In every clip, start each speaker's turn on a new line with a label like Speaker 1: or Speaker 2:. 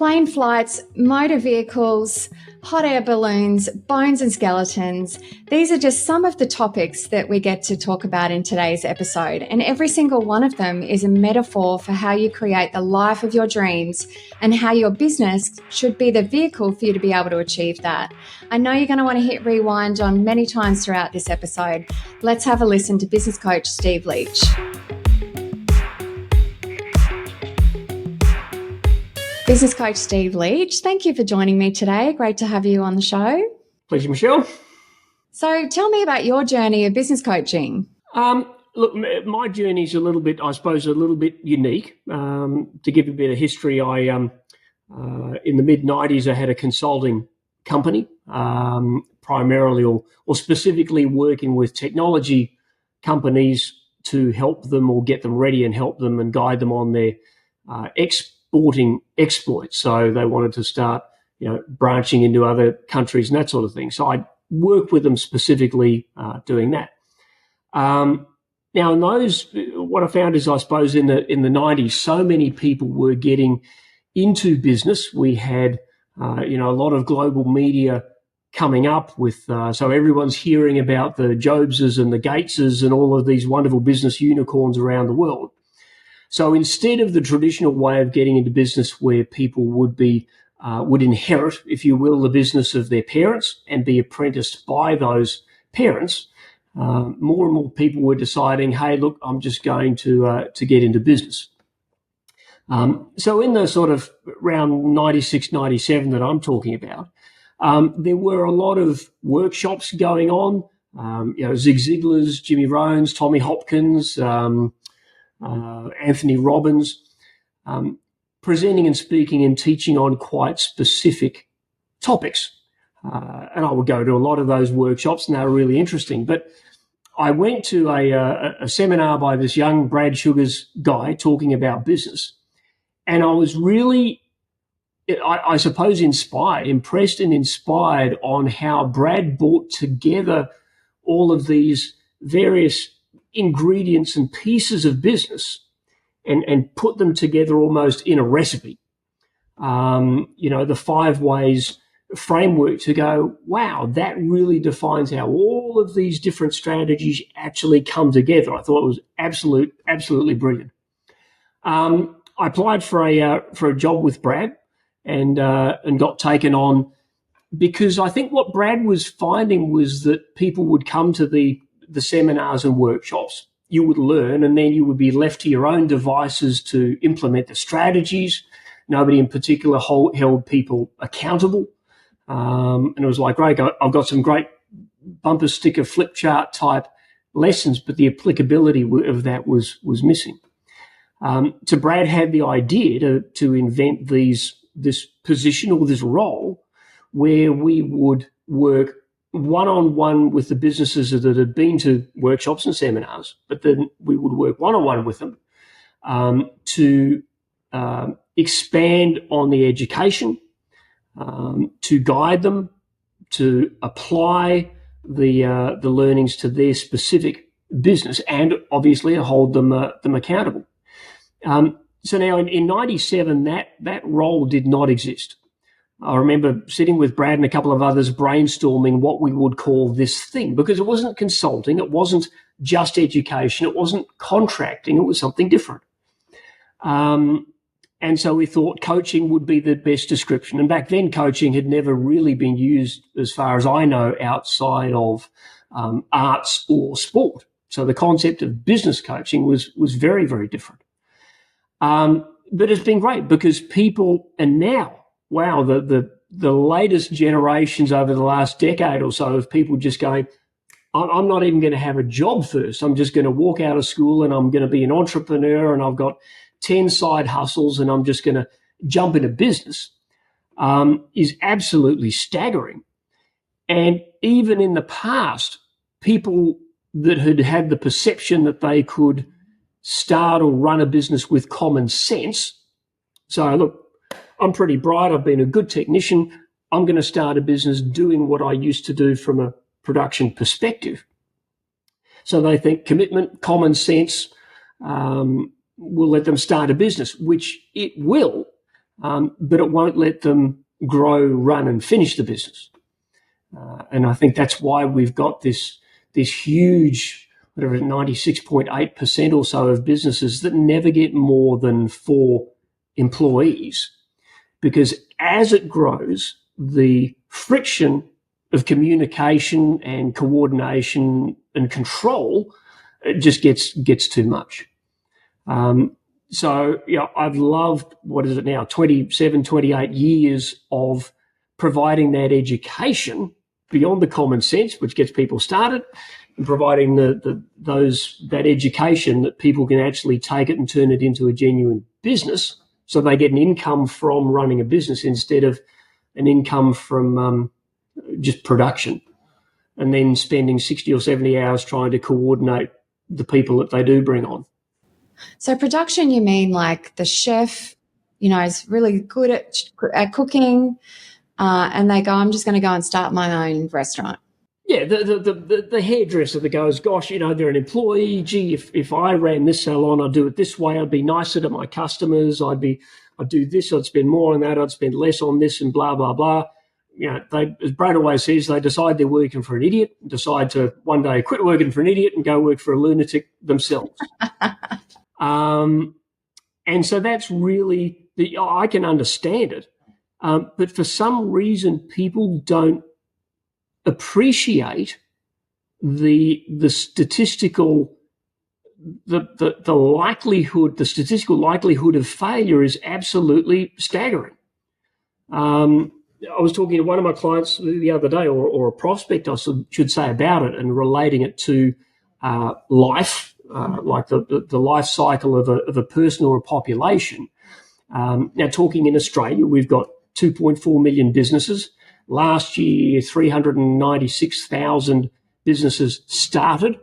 Speaker 1: Plane flights, motor vehicles, hot air balloons, bones and skeletons. These are just some of the topics that we get to talk about in today's episode. And every single one of them is a metaphor for how you create the life of your dreams and how your business should be the vehicle for you to be able to achieve that. I know you're going to want to hit rewind on many times throughout this episode. Let's have a listen to business coach Steve Leach. Business coach Steve Leach, thank you for joining me today. Great to have you on the show.
Speaker 2: Pleasure, Michelle.
Speaker 1: So tell me about your journey of business coaching.
Speaker 2: Look, my journey is a little bit unique. To give a bit of history, I in the mid-90s, I had a consulting company, primarily or specifically working with technology companies to help them or get them ready and help them and guide them on their exporting exploits. So they wanted to start, branching into other countries and that sort of thing. So I worked with them specifically doing that. Now, in those, what I found is, I suppose, in the 90s, so many people were getting into business. We had, a lot of global media coming up with, so everyone's hearing about the Jobeses and the Gateses and all of these wonderful business unicorns around the world. So instead of the traditional way of getting into business where people would inherit, if you will, the business of their parents and be apprenticed by those parents, more and more people were deciding, hey, look, I'm just going to get into business. So in the sort of around 96, 97 that I'm talking about, there were a lot of workshops going on, Zig Ziglar's, Jimmy Rohn's, Tommy Hopkins, Anthony Robbins, presenting and speaking and teaching on quite specific topics. And I would go to a lot of those workshops, and they were really interesting. But I went to a seminar by this young Brad Sugars guy talking about business. And I was really, I suppose, impressed and inspired on how Brad brought together all of these various ingredients and pieces of business and put them together almost in a recipe. The 5 ways framework to go, wow, that really defines how all of these different strategies actually come together. I thought it was absolutely brilliant. I applied for a job with Brad and got taken on, because I think what Brad was finding was that people would come to the seminars and workshops. You would learn, and then you would be left to your own devices to implement the strategies. Nobody in particular held people accountable. And it was like, great, I've got some great bumper sticker flip chart type lessons, but the applicability of that was missing. So Brad had the idea to invent this position or this role where we would work one-on-one with the businesses that had been to workshops and seminars, but then we would work one-on-one with them to expand on the education, to guide them, to apply the learnings to their specific business, and obviously hold them accountable. So now in 97, that role did not exist. I remember sitting with Brad and a couple of others brainstorming what we would call this thing, because it wasn't consulting, it wasn't just education, it wasn't contracting, it was something different. And so we thought coaching would be the best description. And back then, coaching had never really been used, as far as I know, outside of arts or sport. So the concept of business coaching was very, very different. But it's been great, because people are now, wow, the latest generations over the last decade or so of people just going, I'm not even going to have a job first. I'm just going to walk out of school and I'm going to be an entrepreneur, and I've got 10 side hustles and I'm just going to jump into business, is absolutely staggering. And even in the past, people that had the perception that they could start or run a business with common sense. So look, I'm pretty bright. I've been a good technician. I'm going to start a business doing what I used to do from a production perspective. So they think commitment, common sense will let them start a business, which it will. but it won't let them grow, run, and finish the business. And I think that's why we've got this huge, whatever, 96.8% or so of businesses that never get more than 4 employees, because as it grows, the friction of communication and coordination and control just gets too much. So, I've loved, what is it now, 27, 28 years of providing that education beyond the common sense, which gets people started, and providing that education that people can actually take it and turn it into a genuine business, so they get an income from running a business instead of an income from just production, and then spending 60 or 70 hours trying to coordinate the people that they do bring on.
Speaker 1: So production, you mean like the chef, is really good at cooking, and they go, I'm just going to go and start my own restaurant.
Speaker 2: Yeah, the hairdresser that goes, gosh, they're an employee. Gee, if I ran this salon, I'd do it this way. I'd be nicer to my customers. I'd do this. I'd spend more on that. I'd spend less on this, and blah blah blah. As Brad always says, they decide they're working for an idiot, decide to one day quit working for an idiot and go work for a lunatic themselves. And so that's really I can understand it, but for some reason people don't appreciate the statistical likelihood. The statistical likelihood of failure is absolutely staggering. I was talking to one of my clients the other day, or a prospect, I should say, about it, and relating it to life, like the life cycle of a person or a population. Now, talking in Australia, we've got 2.4 million businesses. Last year, 396,000 businesses started.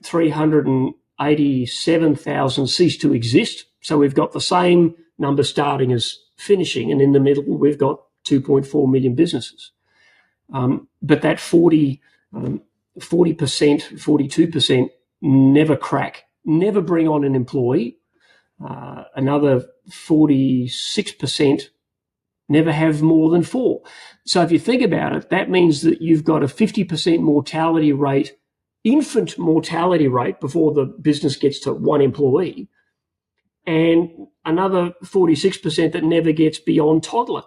Speaker 2: 387,000 ceased to exist. So we've got the same number starting as finishing, and in the middle we've got 2.4 million businesses. But that 40%, 42% never crack, never bring on an employee. Another 46% never have more than 4. So if you think about it, that means that you've got a 50% mortality rate, infant mortality rate, before the business gets to 1 employee, and another 46% that never gets beyond toddler.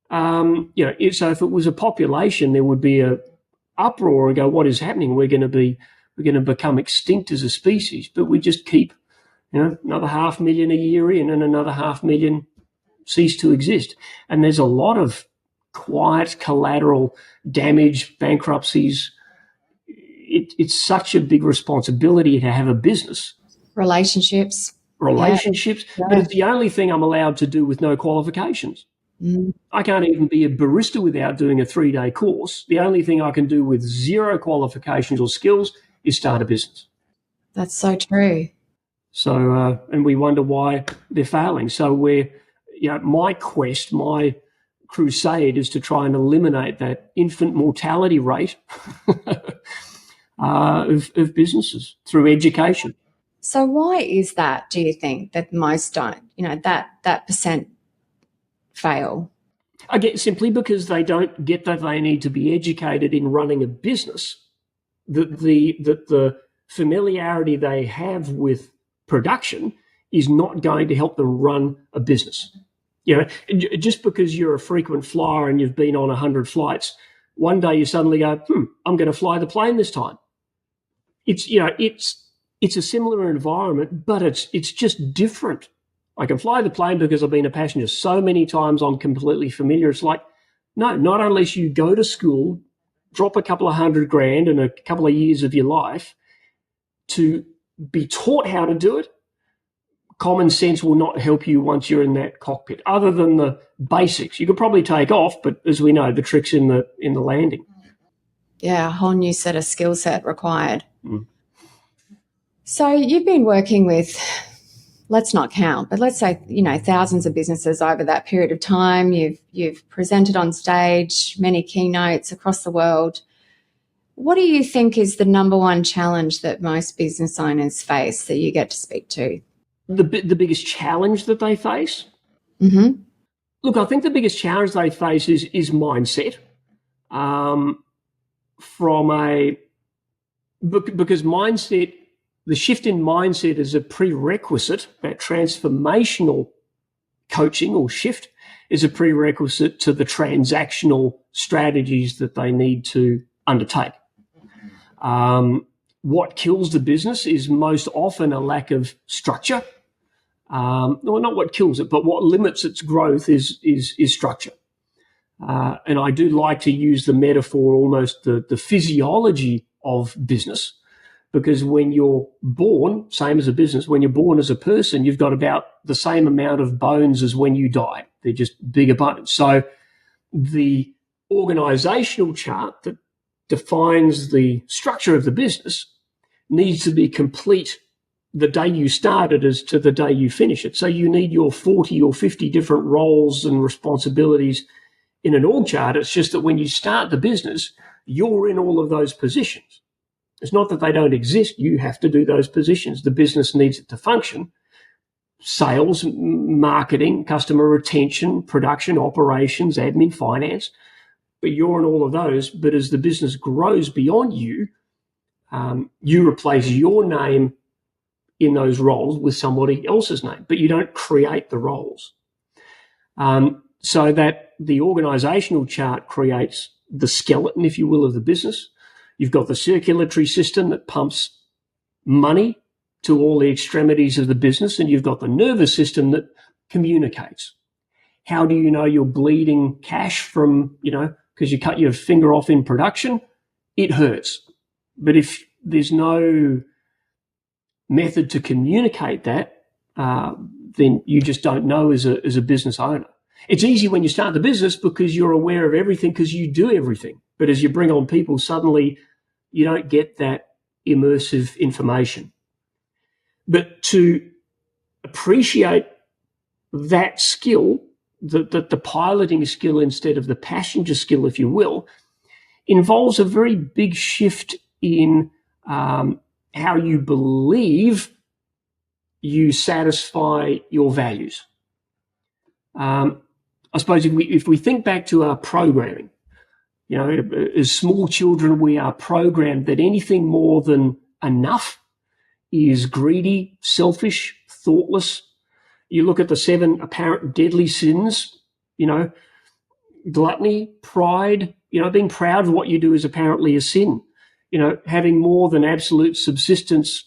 Speaker 2: So if it was a population, there would be a uproar and go, what is happening? We're going to become extinct as a species. But we just keep, another 500,000 a year in, and another 500,000 cease to exist. And there's a lot of quiet collateral damage, bankruptcies. It's such a big responsibility to have a business.
Speaker 1: Relationships,
Speaker 2: but it's the only thing I'm allowed to do with no qualifications. I can't even be a barista without doing a 3-day course. The only thing I can do with 0 qualifications or skills is start a business.
Speaker 1: That's so true.
Speaker 2: So, and we wonder why they're failing. So my quest, my crusade is to try and eliminate that infant mortality rate of businesses through education.
Speaker 1: So why is that, do you think, that most don't, that percent fail?
Speaker 2: Again, simply because they don't get that they need to be educated in running a business, that the familiarity they have with production is not going to help them run a business. Just because you're a frequent flyer and you've been on 100 flights, one day you suddenly go, I'm going to fly the plane this time. It's a similar environment, but it's just different. I can fly the plane because I've been a passenger so many times, I'm completely familiar. It's like, no, not unless you go to school, drop a couple of $100,000 and a couple of years of your life to be taught how to do it. Common sense will not help you once you're in that cockpit, other than the basics. You could probably take off, but as we know, the trick's in the landing.
Speaker 1: Yeah, a whole new set of skill set required. So you've been working with, let's not count, but let's say, thousands of businesses over that period of time. You've presented on stage, many keynotes across the world. What do you think is the number one challenge that most business owners face that you get to speak to?
Speaker 2: the biggest challenge that they face?
Speaker 1: Mm-hmm.
Speaker 2: Look, I think the biggest challenge they face is mindset. Because mindset, the shift in mindset is a prerequisite. That transformational coaching or shift is a prerequisite to the transactional strategies that they need to undertake. What kills the business is most often a lack of structure. Well, not what kills it, but what limits its growth is structure. And I do like to use the metaphor, almost the physiology of business, because when you're born, same as a business, when you're born as a person, you've got about the same amount of bones as when you die. They're just bigger bones. So the organizational chart that defines the structure of the business needs to be complete the day you start it as to the day you finish it. So you need your 40 or 50 different roles and responsibilities in an org chart. It's just that when you start the business, you're in all of those positions. It's not that they don't exist. You have to do those positions. The business needs it to function. Sales, marketing, customer retention, production, operations, admin, finance. But you're in all of those. But as the business grows beyond you, you replace your name in those roles with somebody else's name, but you don't create the roles. So that the organizational chart creates the skeleton, if you will, of the business. You've got the circulatory system that pumps money to all the extremities of the business, and you've got the nervous system that communicates. How do you know you're bleeding cash from, because you cut your finger off in production? It hurts. But if there's no method to communicate that, then you just don't know as a business owner. It's easy when you start the business because you're aware of everything because you do everything. But as you bring on people, suddenly you don't get that immersive information. But to appreciate that skill, the piloting skill instead of the passenger skill, if you will, involves a very big shift in how you believe you satisfy your values. I suppose if we think back to our programming, as small children, we are programmed that anything more than enough is greedy, selfish, thoughtless. You look at the 7 apparent deadly sins, gluttony, pride, being proud of what you do is apparently a sin. Having more than absolute subsistence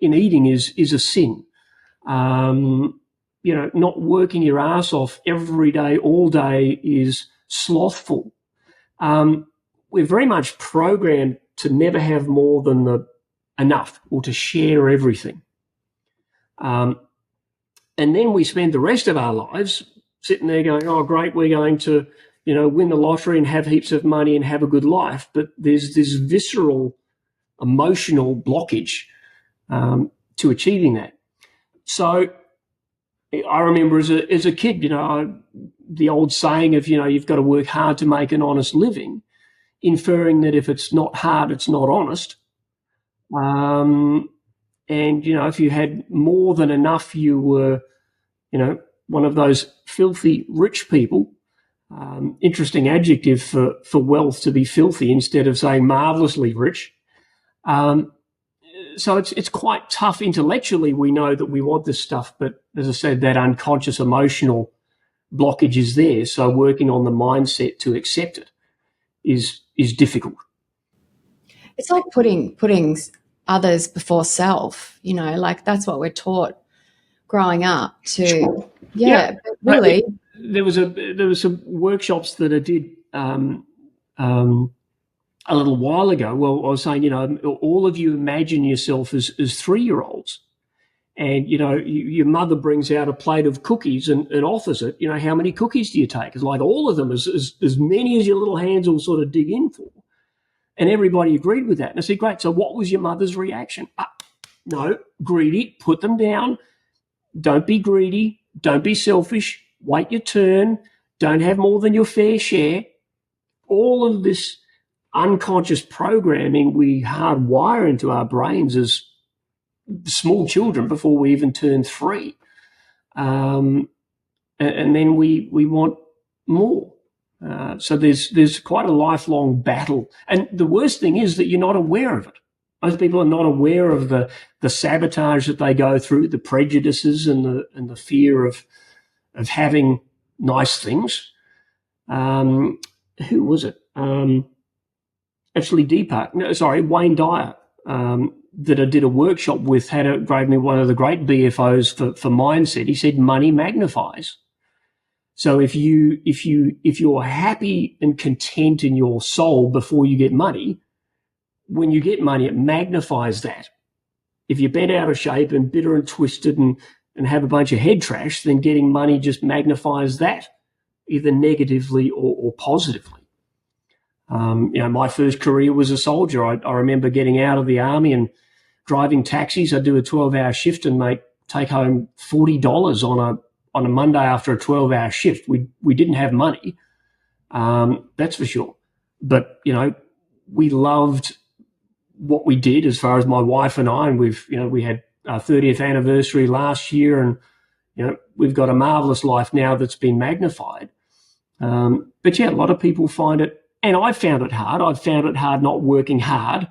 Speaker 2: in eating is a sin. Not working your ass off every day, all day is slothful. We're very much programmed to never have more than the enough or to share everything. And then we spend the rest of our lives sitting there going, oh, great, we're going to, win the lottery and have heaps of money and have a good life. But there's this visceral, emotional blockage to achieving that. So I remember as a kid, the old saying of, you've got to work hard to make an honest living, inferring that if it's not hard, it's not honest. And, if you had more than enough, you were, one of those filthy rich people. Interesting adjective for wealth, to be filthy instead of saying marvelously rich. So it's quite tough intellectually. We know that we want this stuff, but as I said, that unconscious emotional blockage is there. So working on the mindset to accept it is difficult.
Speaker 1: It's like putting others before self, like that's what we're taught growing up to.
Speaker 2: Sure.
Speaker 1: Yeah. But really,
Speaker 2: there was some workshops that I did a little while ago. Well, I was saying, all of you imagine yourself as 3-year-olds, and your mother brings out a plate of cookies and offers it. How many cookies do you take? It's like all of them, as many as your little hands will sort of dig in for. And everybody agreed with that. And I said, great. So what was your mother's reaction? No, greedy. Put them down. Don't be greedy. Don't be selfish. Wait your turn. Don't have more than your fair share. All of this unconscious programming we hardwire into our brains as small children before we even turn 3. And then we want more. So there's quite a lifelong battle. And the worst thing is that you're not aware of it. Most people are not aware of the sabotage that they go through, the prejudices and the fear of having nice things. Who was it? Actually, Wayne Dyer, that I did a workshop with, gave me one of the great BFOs for mindset. He said money magnifies. So if you're happy and content in your soul before you get money, when you get money, it magnifies that. If you're bent out of shape and bitter and twisted and have a bunch of head trash, then getting money just magnifies that, either negatively or positively. My first career was a soldier. I remember getting out of the army and driving taxis. I'd do a 12-hour shift and take home $40 on a Monday after a 12-hour shift. We didn't have money, that's for sure. But we loved what we did, as far as my wife and I. And we had our 30th anniversary last year, and we've got a marvelous life now that's been magnified. But yeah, a lot of people find it. And I found it hard. I've found it hard not working hard,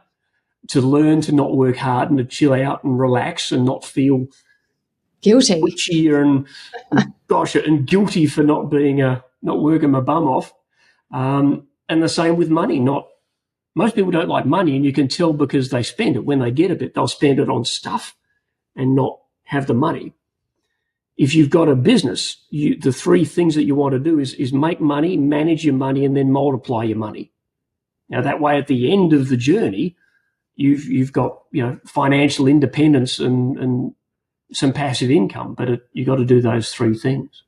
Speaker 2: to learn to not work hard and to chill out and relax and not feel
Speaker 1: guilty
Speaker 2: and guilty for not working my bum off. And the same with money. Most people don't like money, and you can tell because they spend it. When they get a bit, they'll spend it on stuff and not have the money. If you've got a business, the 3 things that you want to do is make money, manage your money, and then multiply your money. Now, that way, at the end of the journey, you've got financial independence and some passive income. But you got to do those 3 things.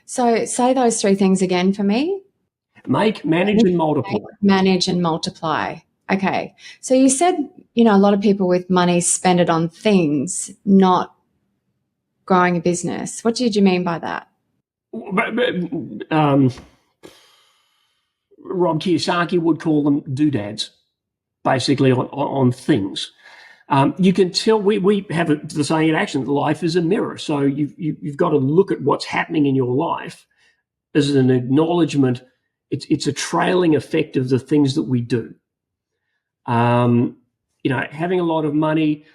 Speaker 1: So say those 3 things again for me.
Speaker 2: Make, manage, and multiply.
Speaker 1: Manage and multiply. Okay. So you said, a lot of people with money spend it on things, not growing a business. What did you mean by that?
Speaker 2: Rob Kiyosaki would call them doodads, basically on things. You can tell we have the saying in action: life is a mirror. So you've got to look at what's happening in your life as an acknowledgement. It's a trailing effect of the things that we do. Having a lot of money,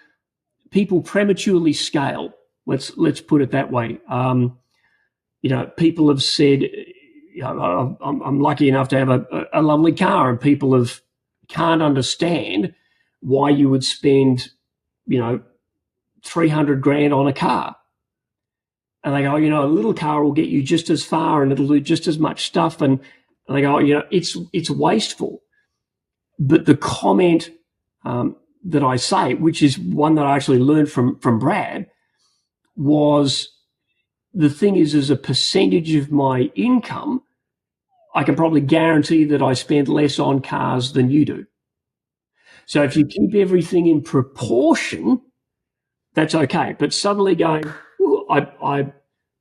Speaker 2: people prematurely scale. Let's put it that way. People have said, I'm lucky enough to have a lovely car, and people can't understand why you would spend, $300,000 on a car. And they go, a little car will get you just as far and it'll do just as much stuff. And they go, it's wasteful. But the comment that I say, which is one that I actually learned from Brad, was the thing is, as a percentage of my income, I can probably guarantee that I spend less on cars than you do. So if you keep everything in proportion, that's okay. But suddenly going,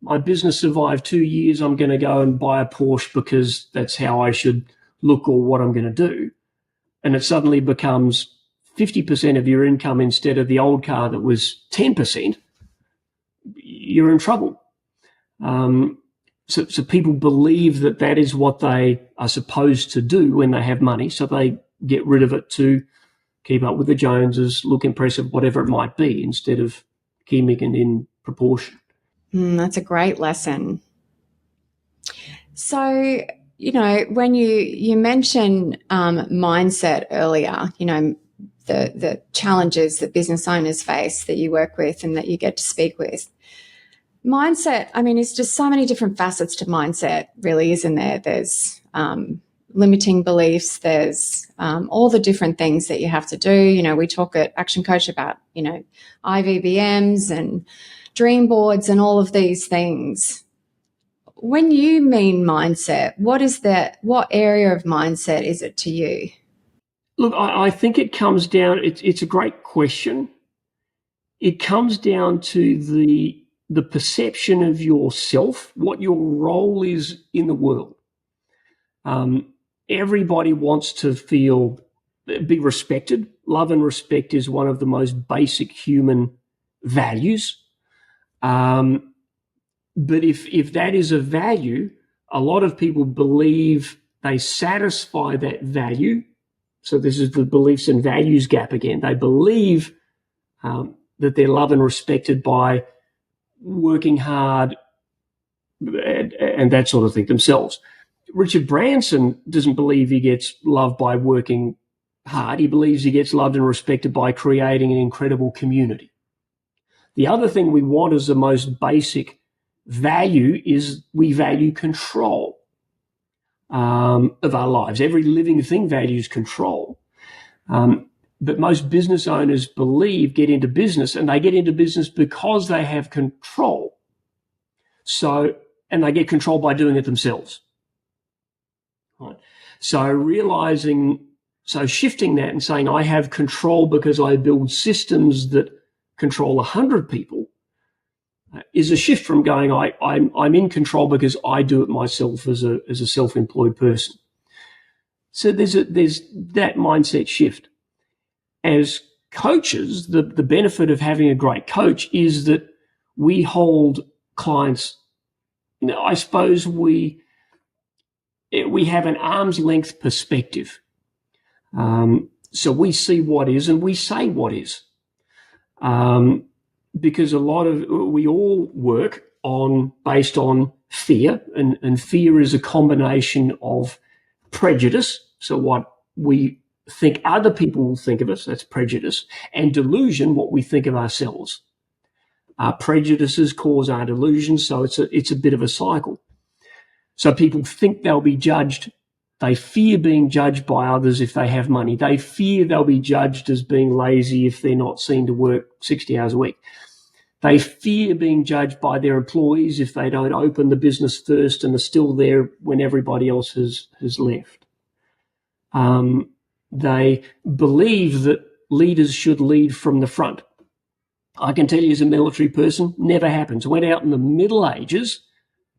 Speaker 2: my business survived 2 years, I'm going to go and buy a Porsche because that's how I should look or what I'm going to do. And it suddenly becomes 50% of your income instead of the old car that was 10%. You're in trouble. So people believe that is what they are supposed to do when they have money. So they get rid of it to keep up with the Joneses, look impressive, whatever it might be, instead of keeping it in proportion.
Speaker 1: That's a great lesson. So, when you mentioned mindset earlier, the challenges that business owners face that you work with and that you get to speak with. Mindset, it's just so many different facets to mindset, really, isn't there? There's limiting beliefs, there's all the different things that you have to do. We talk at Action Coach about, IVBMs and dream boards and all of these things. When you mean mindset, what area of mindset is it to you?
Speaker 2: Look, I think it comes down, it's a great question. It comes down to the perception of yourself, what your role is in the world. Everybody wants to be respected. Love and respect is one of the most basic human values. But if that is a value, a lot of people believe they satisfy that value. So this is the beliefs and values gap again. They believe that they're loved and respected by working hard and that sort of thing themselves. Richard Branson doesn't believe he gets loved by working hard. He believes he gets loved and respected by creating an incredible community. The other thing we want as the most basic value is we value control of our lives. Every living thing values control. But most business owners get into business, and they get into business because they have control. And they get control by doing it themselves. Right? Shifting that and saying, I have control because I build systems that control 100 people is a shift from going, I'm in control because I do it myself as a self-employed person. So there's that mindset shift. As coaches, the benefit of having a great coach is that we hold clients, I suppose we have an arm's length perspective. So we see what is and we say what is. Because we all work based on fear, and fear is a combination of prejudice. So what we think other people will think of us, that's prejudice, and delusion, what we think of ourselves. Our prejudices cause our delusions, so it's a bit of a cycle. So people think they'll be judged. They fear being judged by others if they have money. They fear they'll be judged as being lazy if they're not seen to work 60 hours a week. They fear being judged by their employees if they don't open the business first and are still there when everybody else has left. They believe that leaders should lead from the front. I can tell you as a military person, never happens. Went out in the Middle Ages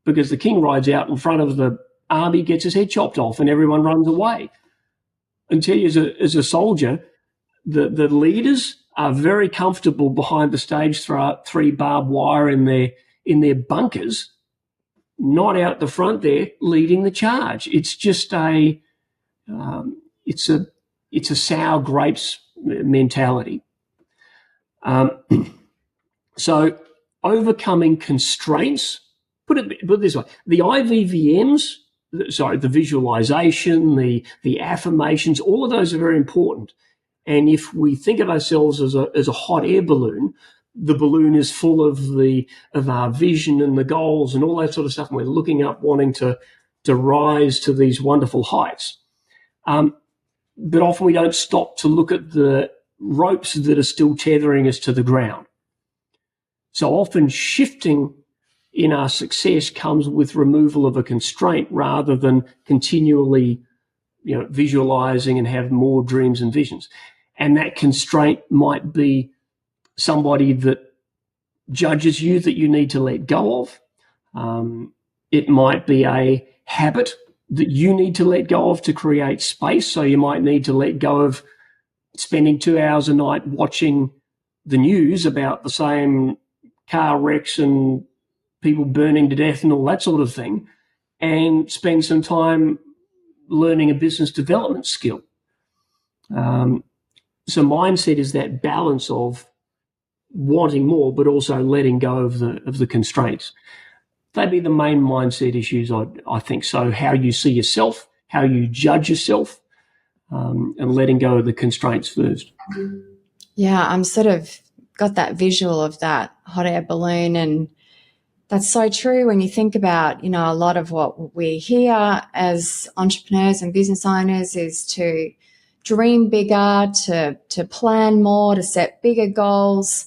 Speaker 2: because the king rides out in front of the army, gets his head chopped off, and everyone runs away. And tell you as a soldier, the leaders are very comfortable behind the stage three barbed wire in their bunkers, not out the front there leading the charge. It's just it's a sour grapes mentality. So overcoming constraints, put it this way, the IVVMs, the visualization, the affirmations, all of those are very important. And if we think of ourselves as a hot air balloon, the balloon is full of our vision and the goals and all that sort of stuff. And we're looking up, wanting to rise to these wonderful heights. But often we don't stop to look at the ropes that are still tethering us to the ground. So often shifting in our success comes with removal of a constraint rather than continually, visualizing and have more dreams and visions. And that constraint might be somebody that judges you that you need to let go of. It might be a habit that you need to let go of to create space. So you might need to let go of spending 2 hours a night watching the news about the same car wrecks and people burning to death and all that sort of thing, and spend some time learning a business development skill. So mindset is that balance of wanting more, but also letting go of the constraints. They'd be the main mindset issues, I think. So how you see yourself, how you judge yourself, and letting go of the constraints first.
Speaker 1: Yeah, I'm sort of got that visual of that hot air balloon, and that's so true when you think about, a lot of what we hear as entrepreneurs and business owners is to dream bigger, to plan more, to set bigger goals.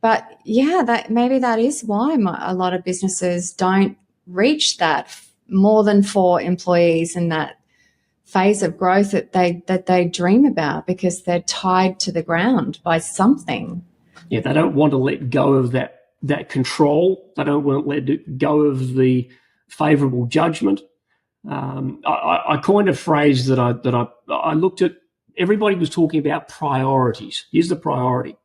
Speaker 1: But yeah, that is why a lot of businesses don't reach that more than 4 employees in that phase of growth that they dream about, because they're tied to the ground by something.
Speaker 2: Yeah, they don't want to let go of that control. They don't want to let go of the favorable judgment. I coined a phrase that I looked at. Everybody was talking about priorities. Here's the priority.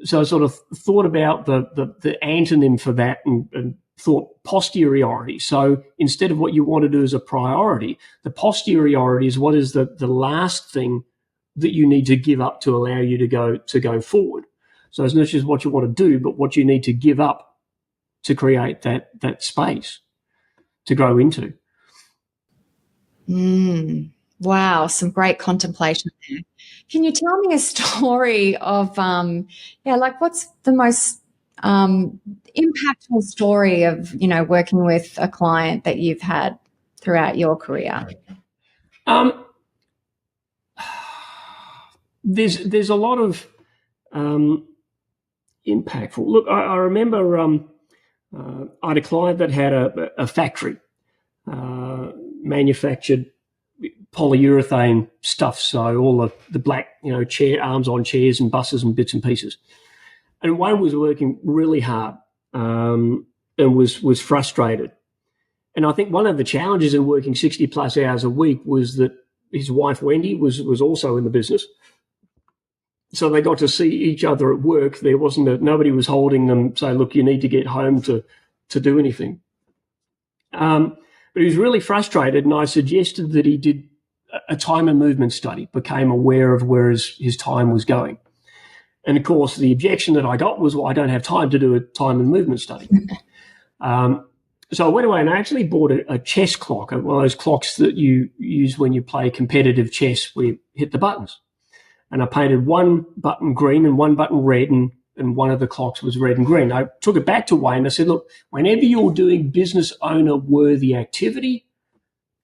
Speaker 2: So I sort of thought about the antonym for that and thought posteriority. So instead of what you want to do as a priority, the posteriority is what is the last thing that you need to give up to allow you to go forward. So it's not just what you want to do, but what you need to give up to create that space to grow into.
Speaker 1: Wow, some great contemplation there. Can you tell me a story of, like what's the most impactful story of, working with a client that you've had throughout your career?
Speaker 2: There's a lot of impactful. Look, I remember I had a client that had a factory, manufactured polyurethane stuff, so all the black, chair arms on chairs and buses and bits and pieces. And Wayne was working really hard and was frustrated. And I think one of the challenges in working 60 plus hours a week was that his wife Wendy was also in the business. So they got to see each other at work. There wasn't nobody was holding them, say, look, you need to get home to do anything. But he was really frustrated, and I suggested that he did a time and movement study, became aware of where his time was going. And of course, the objection that I got was, well, I don't have time to do a time and movement study. So I went away and I actually bought a chess clock, one of those clocks that you use when you play competitive chess where you hit the buttons. And I painted one button green and one button red, and one of the clocks was red and green. I took it back to Wayne. I said, look, whenever you're doing business owner worthy activity,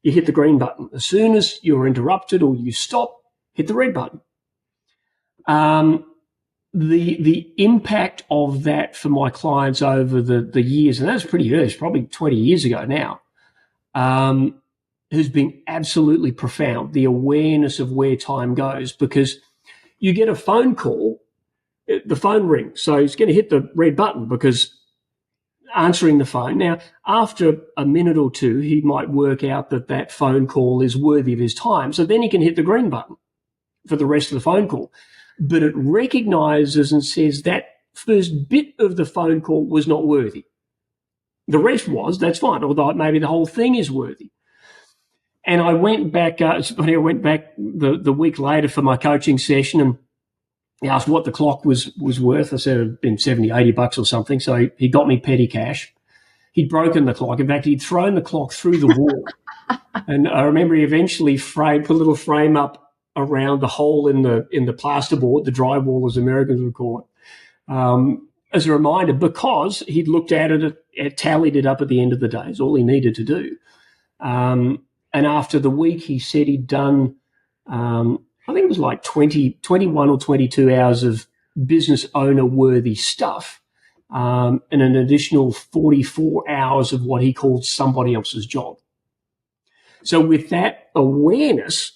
Speaker 2: you hit the green button. As soon as you're interrupted or you stop, hit the red button. The impact of that for my clients over the years, and that's pretty early, it's probably 20 years ago now, has been absolutely profound. The awareness of where time goes, because you get a phone call, the phone rings, so he's going to hit the red button because answering the phone. Now, after a minute or two, he might work out that phone call is worthy of his time, so then he can hit the green button for the rest of the phone call. But it recognizes and says that first bit of the phone call was not worthy. The rest was, that's fine, although maybe the whole thing is worthy. And I went back, the week later for my coaching session, and he asked what the clock was worth. I said it had been $70, $80 or something. So he got me petty cash. He'd broken the clock. In fact, he'd thrown the clock through the wall. And I remember he eventually put a little frame up around the hole in the plasterboard, the drywall as Americans would call it, as a reminder, because he'd looked at it, tallied it up at the end of the day. Is all he needed to do. And after the week, he said he'd done, I think it was like 21 or 22 hours of business owner worthy stuff, and an additional 44 hours of what he called somebody else's job. So with that awareness,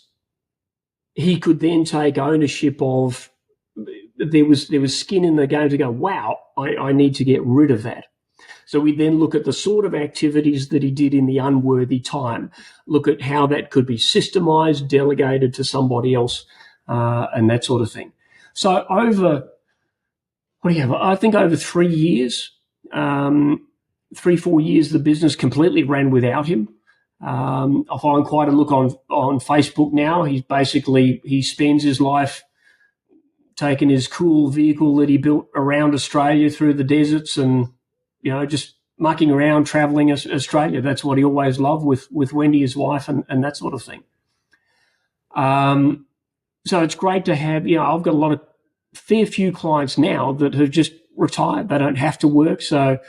Speaker 2: he could then take ownership of, there was skin in the game to go, wow, I need to get rid of that. So we then look at the sort of activities that he did in the unworthy time, look at how that could be systemized, delegated to somebody else, and that sort of thing. So I think over 3 years, 3-4 years, the business completely ran without him. I find quite a look on Facebook now. He spends his life taking his cool vehicle that he built around Australia through the deserts and, just mucking around, traveling Australia. That's what he always loved with Wendy, his wife, and that sort of thing. So it's great to have, I've got fair few clients now that have just retired. They don't have to work. So,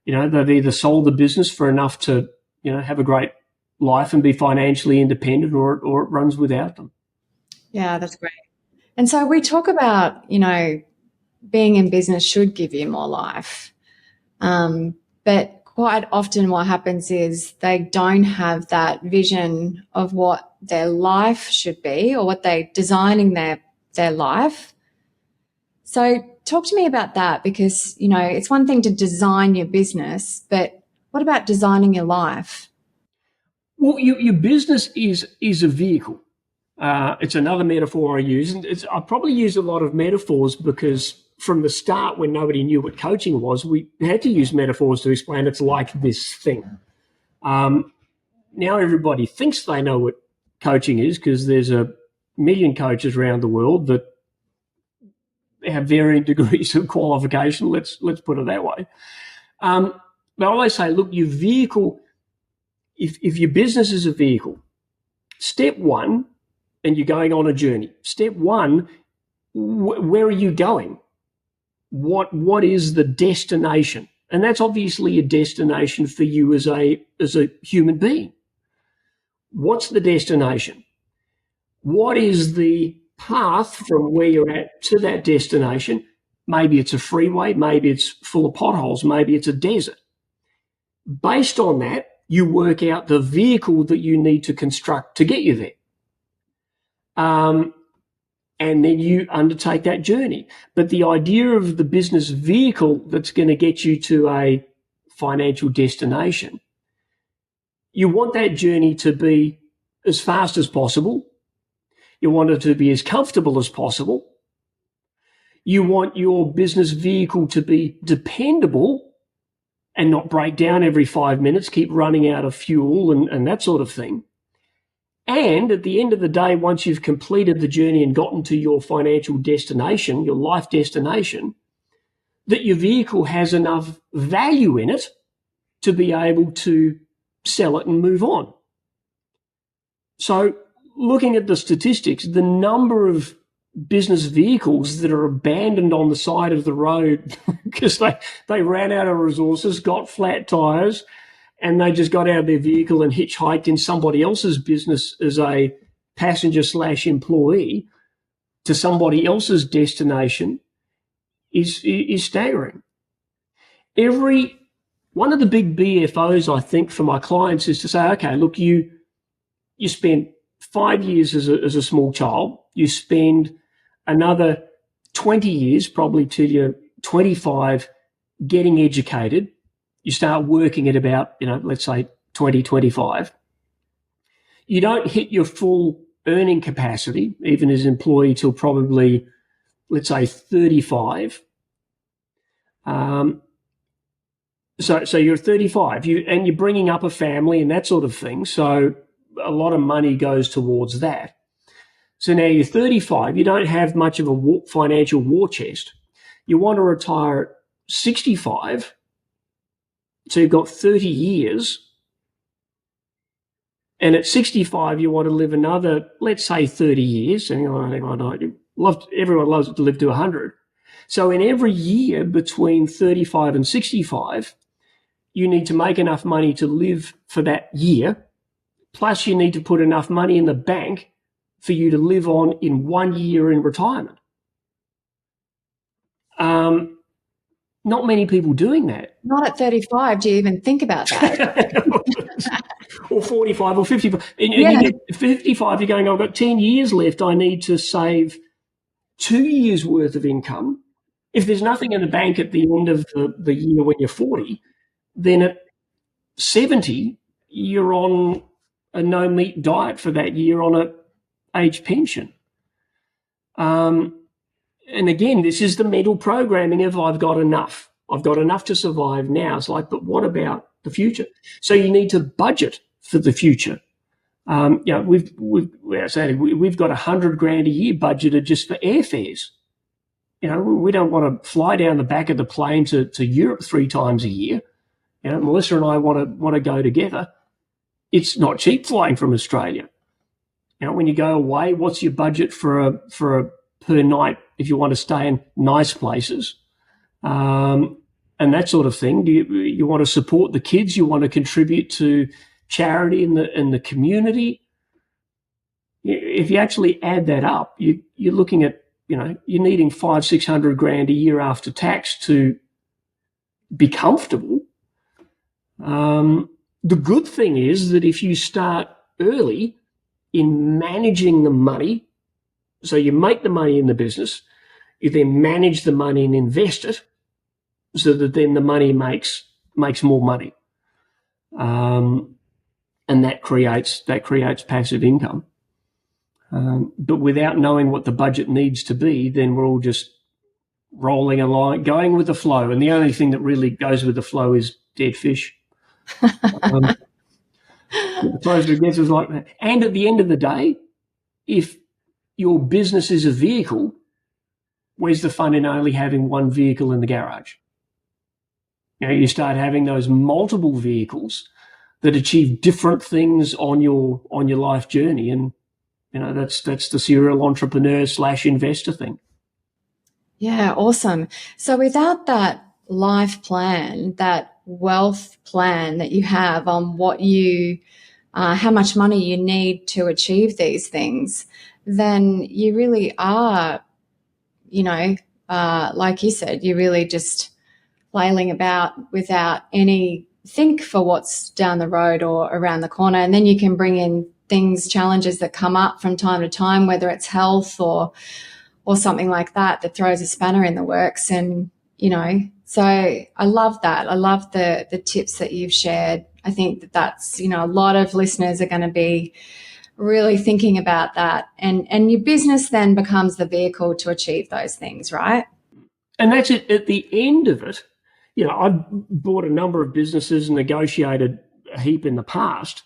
Speaker 2: they've either sold the business for enough to, have a great life and be financially independent, or it runs without them.
Speaker 1: Yeah, that's great. And so we talk about, being in business should give you more life. But quite often what happens is they don't have that vision of what their life should be or what they're designing their life. So talk to me about that, because, it's one thing to design your business, but what about designing your life?
Speaker 2: Well, your business is a vehicle. It's another metaphor I use. And I probably use a lot of metaphors because from the start, when nobody knew what coaching was, we had to use metaphors to explain it's like this thing. Now everybody thinks they know what coaching is because there's a million coaches around the world that have varying degrees of qualification. Let's put it that way. But I always say, look, your vehicle, if your business is a vehicle, step one, and you're going on a journey. Step one, where are you going? What is the destination? And that's obviously a destination for you as a human being. What's the destination? What is the path from where you're at to that destination? Maybe it's a freeway, maybe it's full of potholes, maybe it's a desert. Based on that, you work out the vehicle that you need to construct to get you there. And then you undertake that journey. But the idea of the business vehicle that's going to get you to a financial destination, you want that journey to be as fast as possible. You want it to be as comfortable as possible. You want your business vehicle to be dependable and not break down every 5 minutes, keep running out of fuel and that sort of thing. And at the end of the day, once you've completed the journey and gotten to your financial destination, your life destination, that your vehicle has enough value in it to be able to sell it and move on. So looking at the statistics, the number of business vehicles that are abandoned on the side of the road because they ran out of resources, got flat tires, and they just got out of their vehicle and hitchhiked in somebody else's business as a passenger/employee to somebody else's destination is staggering. One of the big BFOs, I think, for my clients is to say, okay, look, you spend 5 years as a small child, you spend another 20 years, probably till you're 25, getting educated. You start working at about, let's say 20, 25. You don't hit your full earning capacity, even as an employee, till probably, let's say 35. So you're 35, and you're bringing up a family and that sort of thing. So a lot of money goes towards that. So now you're 35, you don't have much of a financial war chest. You want to retire at 65. So you've got 30 years, and at 65 you want to live another, let's say, 30 years. And everyone loves to live to 100. So in every year between 35 and 65, you need to make enough money to live for that year, plus you need to put enough money in the bank for you to live on in 1 year in retirement. Not many people doing that.
Speaker 1: Not at 35 do you even think about that.
Speaker 2: Or 45 or 55. And
Speaker 1: Yeah.
Speaker 2: you get 55, you're going, I've got 10 years left. I need to save 2 years worth of income. If there's nothing in the bank at the end of the year when you're 40, then at 70, you're on a no-meat diet for that year on an age pension. And again, this is the mental programming of I've got enough. I've got enough to survive now. It's like, but what about the future? So you need to budget for the future. We've got $100,000 a year budgeted just for airfares. We don't want to fly down the back of the plane to Europe 3 times a year. Melissa and I want to go together. It's not cheap flying from Australia. When you go away, what's your budget for a per night if you want to stay in nice places, and that sort of thing? You want to support the kids? You want to contribute to charity in the community? If you actually add that up, you're looking at, you're needing $500,000-600,000 a year after tax to be comfortable. The good thing is that if you start early in managing the money, so you make the money in the business, you then manage the money and invest it, so that then the money makes more money, and that creates passive income. But without knowing what the budget needs to be, then we're all just rolling along, going with the flow. And the only thing that really goes with the flow is dead fish. The closer it gets, is like that. And at the end of the day, if your business is a vehicle, where's the fun in only having one vehicle in the garage? You start having those multiple vehicles that achieve different things on your life journey, and that's the serial entrepreneur / investor thing.
Speaker 1: Yeah, awesome. So without that life plan, that wealth plan that you have on what you, how much money you need to achieve these things, then you really are, like you said, you're really just flailing about without any think for what's down the road or around the corner. And then you can bring in challenges that come up from time to time, whether it's health or something like that throws a spanner in the works. And, so I love that. I love the tips that you've shared. I think that's, a lot of listeners are going to be really thinking about that. And your business then becomes the vehicle to achieve those things, right?
Speaker 2: And that's it. At the end of it, I've bought a number of businesses and negotiated a heap in the past.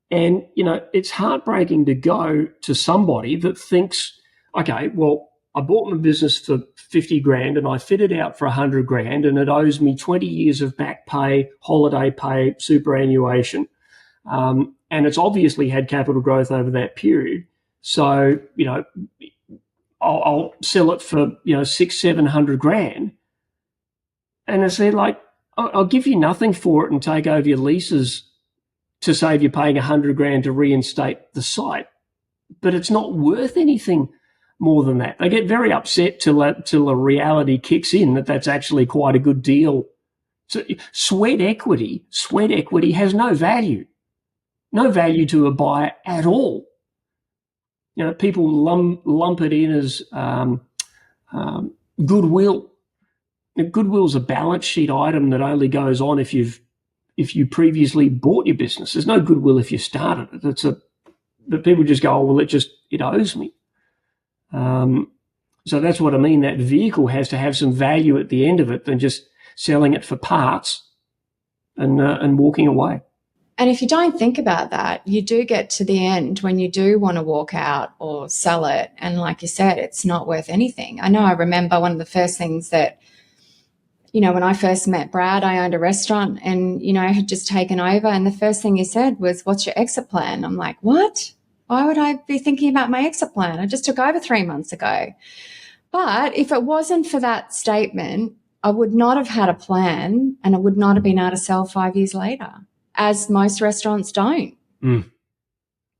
Speaker 2: And, it's heartbreaking to go to somebody that thinks, okay, well, I bought my business for 50 grand and I fit it out for 100 grand and it owes me 20 years of back pay, holiday pay, superannuation. And it's obviously had capital growth over that period. So, I'll sell it for, 600-700 grand. And I said, like, I'll give you nothing for it and take over your leases to save you paying 100 grand to reinstate the site. But it's not worth anything more than that. They get very upset till a reality kicks in that that's actually quite a good deal. So sweat equity has no value to a buyer at all. People lump it in as goodwill. Goodwill's a balance sheet item that only goes on if you previously bought your business. There's no goodwill if you started it. But people just go, oh, well, it owes me. So that's what I mean. That vehicle has to have some value at the end of it than just selling it for parts and walking away.
Speaker 1: And if you don't think about that, you do get to the end when you do want to walk out or sell it. And like you said, it's not worth anything. I remember one of the first things that, when I first met Brad, I owned a restaurant and, I had just taken over. And the first thing he said was, what's your exit plan? I'm like, what? Why would I be thinking about my exit plan? I just took over 3 months ago. But if it wasn't for that statement, I would not have had a plan and I would not have been able to sell 5 years later, as most restaurants don't.
Speaker 2: Mm.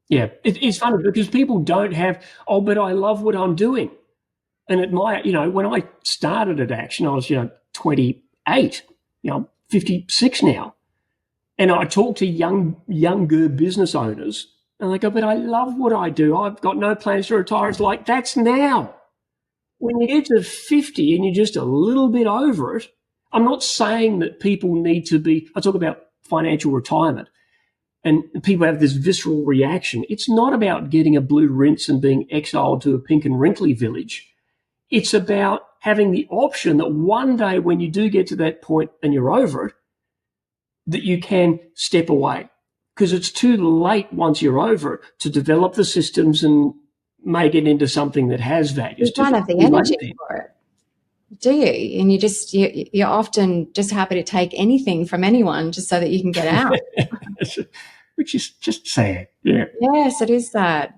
Speaker 2: Yeah, it's funny because people don't have, but I love what I'm doing. And at my, when I started at Action, I was, 28, I'm 56 now. And I talk to younger business owners and they go, but I love what I do. I've got no plans to retire. It's like, that's now. When you get to 50 and you're just a little bit over it, I'm not saying that people need to be, I talk about financial retirement and people have this visceral reaction. It's not about getting a blue rinse and being exiled to a pink and wrinkly village. It's about having the option that one day when you do get to that point and you're over it, that you can step away. Because it's too late once you're over it to develop the systems and make it into something that has value.
Speaker 1: You don't have the energy for it, do you? And you're often just happy to take anything from anyone just so that you can get out.
Speaker 2: Which is just sad. Yeah.
Speaker 1: Yes, it is that.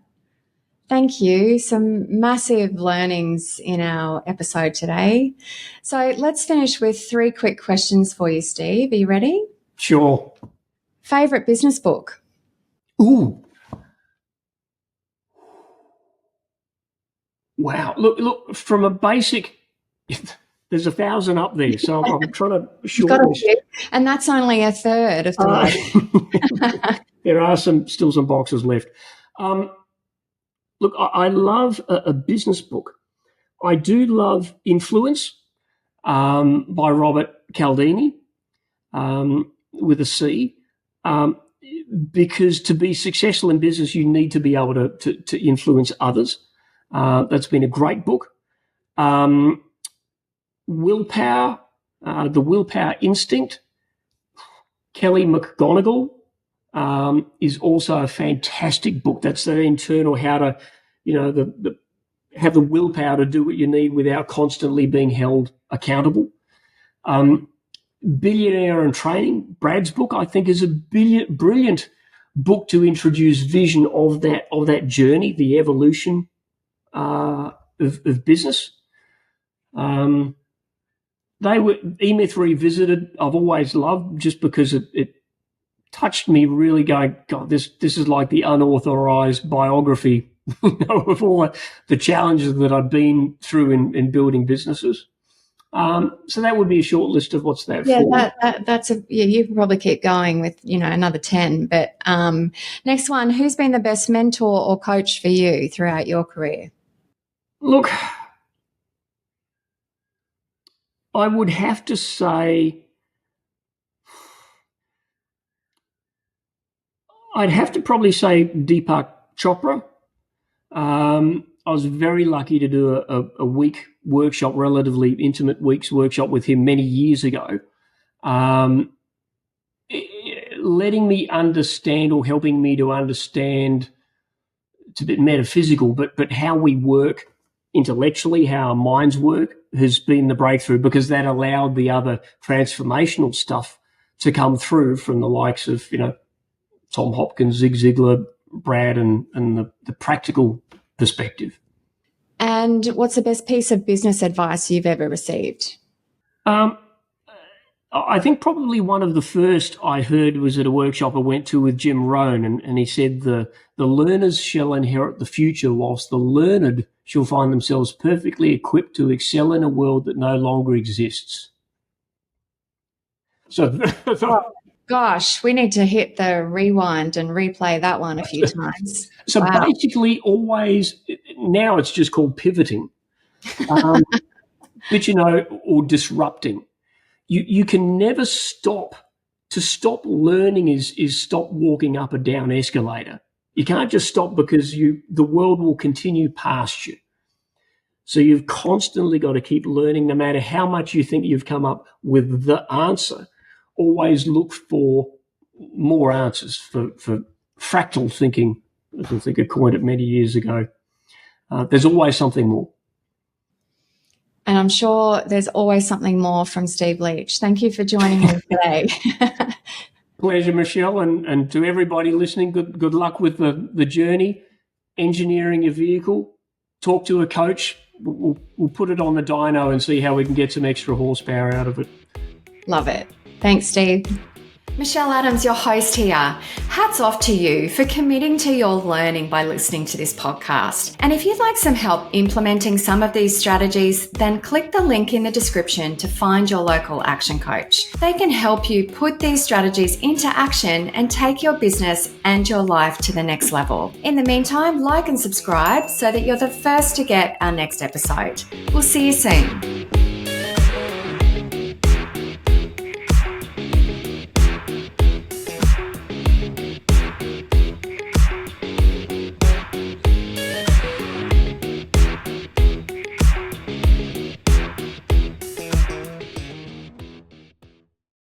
Speaker 1: Thank you. Some massive learnings in our episode today. So let's finish with 3 quick questions for you, Steve. Are you ready?
Speaker 2: Sure.
Speaker 1: Favorite business book?
Speaker 2: Ooh. Wow. Look, from a basic, there's 1,000 up there, so I'm trying to shortlist.
Speaker 1: And that's only a third of the list.
Speaker 2: There are still some boxes left. Look, I love a business book. I do love Influence by Robert Cialdini with a C, because to be successful in business, you need to be able to influence others. That's been a great book. Willpower, The Willpower Instinct. Kelly McGonigal is also a fantastic book. That's the internal how to, have the willpower to do what you need without constantly being held accountable. Billionaire in Training, Brad's book, I think, is a brilliant book to introduce vision of that journey, the evolution of business. E-Myth Revisited, I've always loved just because it touched me really going, God, this is like the unauthorized biography of all the challenges that I've been through in building businesses. So that would be a short list of what's that for.
Speaker 1: That's you can probably keep going with, another 10. But next one, who's been the best mentor or coach for you throughout your career?
Speaker 2: Look, I would have to say I'd have to probably say Deepak Chopra. I was very lucky to do a week workshop, relatively intimate week's workshop with him many years ago, letting me understand or helping me to understand, it's a bit metaphysical, but how we work intellectually, how our minds work has been the breakthrough, because that allowed the other transformational stuff to come through from the likes of, Tom Hopkins, Zig Ziglar, Brad, and the practical perspective.
Speaker 1: And what's the best piece of business advice you've ever received?
Speaker 2: I think probably one of the first I heard was at a workshop I went to with Jim Rohn, and he said the learners shall inherit the future, whilst the learned shall find themselves perfectly equipped to excel in a world that no longer exists. So
Speaker 1: gosh, we need to hit the rewind and replay that one a few times.
Speaker 2: So basically always, now it's just called pivoting, but or disrupting. You can never stop. To stop learning is stop walking up a down escalator. You can't just stop because the world will continue past you. So you've constantly got to keep learning, no matter how much you think you've come up with the answer. Always look for more answers, for fractal thinking. I think I coined it many years ago. There's always something more.
Speaker 1: And I'm sure there's always something more from Steve Leach. Thank you for joining me today.
Speaker 2: Pleasure, Michelle, and to everybody listening, good luck with the journey, engineering your vehicle. Talk to a coach. We'll put it on the dyno and see how we can get some extra horsepower out of it.
Speaker 1: Love it. Thanks, Steve. Michelle Adams, your host here. Hats off to you for committing to your learning by listening to this podcast. And if you'd like some help implementing some of these strategies, then click the link in the description to find your local action coach. They can help you put these strategies into action and take your business and your life to the next level. In the meantime, like and subscribe so that you're the first to get our next episode. We'll see you soon.